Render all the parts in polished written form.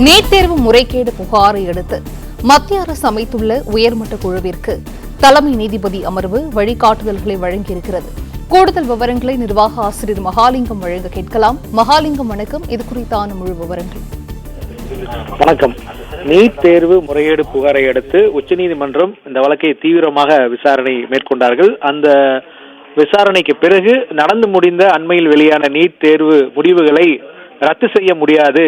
NEET தேர்வு முறைகேடு புகாரை அடுத்து மத்திய அரசு அமைத்துள்ள உயர்மட்ட குழுவிற்கு தலைமை நீதிபதி அமர்வு வழிகாட்டுதல்களை வழங்கியிருக்கிறது. கூடுதல் விவரங்களை நிர்வாக ஆசிரியர் மகாலிங்கம் வழங்க கேட்கலாம். மகாலிங்கம், வணக்கம். இது குறித்தான முழு விவரங்கள். வணக்கம். நீட் தேர்வு முறைகேடு புகாரை அடுத்து உச்சநீதிமன்றம் இந்த வழக்கை தீவிரமாக விசாரணை மேற்கொண்டார்கள். அந்த விசாரணைக்கு பிறகு நடந்து முடிந்த அண்மையில் வெளியான நீட் தேர்வு முடிவுகளை ரத்து செய்ய முடியாது,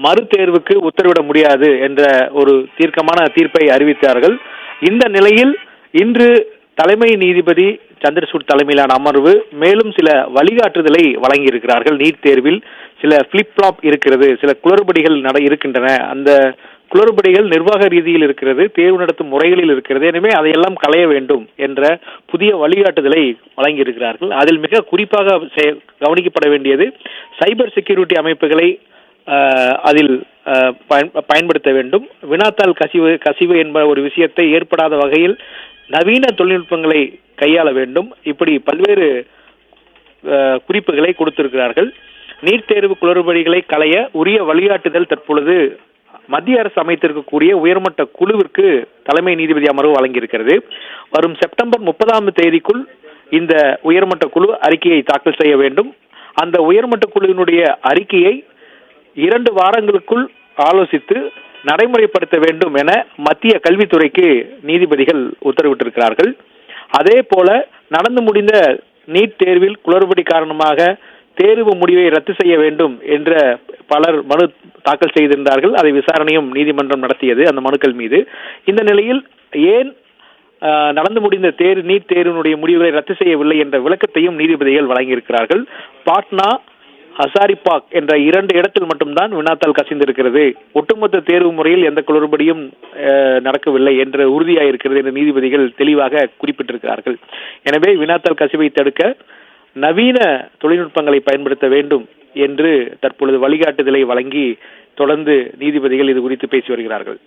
மறு தேர்வுக்கு உத்தரவிட முடியாது என்ற ஒரு தீர்க்கமான தீர்ப்பை அறிவித்தார்கள். இந்த நிலையில் இன்று தலைமை நீதிபதி சந்திரசூட் தலைமையிலான அமர்வு மேலும் சில வழிகாட்டுதலை வழங்கியிருக்கிறார்கள். நீட் தேர்வில் சில பிளிப் பிளாப் இருக்கிறது, சில குளறுபடிகள் இருக்கின்றன. அந்த குளறுபடிகள் நிர்வாக ரீதியில் இருக்கிறது, தேர்வு நடத்தும் முறைகளில் இருக்கிறது. எனவே அதையெல்லாம் களைய வேண்டும் என்ற புதிய வழிகாட்டுதலை வழங்கியிருக்கிறார்கள். அதில் மிக குறிப்பாக கவனிக்கப்பட வேண்டியது சைபர் செக்யூரிட்டி அமைப்புகளை அதில் பயன்படுத்த வேண்டும். வினாத்தாள் கசிவு என்ப ஒரு விஷயத்தை ஏற்படாத வகையில் நவீன தொழில்நுட்பங்களை கையாள வேண்டும். இப்படி பல்வேறு குறிப்புகளை கொடுத்திருக்கிறார்கள். நீட் தேர்வு குளறுபடிகளை களைய உரிய வழிகாட்டுதல் தற்பொழுது மத்திய அரசு அமைத்திருக்கக்கூடிய உயர்மட்ட குழுவிற்கு தலைமை நீதிபதி அமர்வு வழங்கியிருக்கிறது. வரும் செப்டம்பர் 30 இந்த உயர்மட்ட குழு அறிக்கையை தாக்கல் செய்ய வேண்டும். அந்த உயர்மட்ட குழுவினுடைய அறிக்கையை 2 வாரங்களுக்குள் ஆலோசித்து நடைமுறைப்படுத்த வேண்டும் என மத்திய கல்வித்துறைக்கு நீதிபதிகள் உத்தரவிட்டிருக்கிறார்கள். அதே போல நடந்து முடிந்த நீட் தேர்வில் குளறுபடி காரணமாக தேர்வு முடிவை ரத்து செய்ய வேண்டும் என்ற பலர் மனு தாக்கல் செய்திருந்தார்கள். அதை விசாரணையும் நீதிமன்றம் நடத்தியது அந்த மனுக்கள் மீது. இந்த நிலையில் ஏன் நடந்து முடிந்த நீட் தேர்வினுடைய முடிவுகளை ரத்து செய்யவில்லை என்ற விளக்கத்தையும் நீதிபதிகள் வழங்கியிருக்கிறார்கள். பாட்னா, ஹசாரிபாக் என்ற 2 இடத்தில் மட்டும்தான் வினாத்தாள் கசிந்திருக்கிறது, ஒட்டுமொத்த தேர்வு முறையில் எந்த குளறுபடியும் நடக்கவில்லை என்ற உறுதியாயிருக்கிறது என்று நீதிபதிகள் தெளிவாக குறிப்பிட்டிருக்கிறார்கள். எனவே வினாத்தாள் கசிவை தடுக்க நவீன தொழில்நுட்பங்களை பயன்படுத்த வேண்டும் என்று தற்பொழுது வழிகாட்டுதலை வழங்கி தொடர்ந்து நீதிபதிகள் இது குறித்து பேசி வருகிறார்கள்.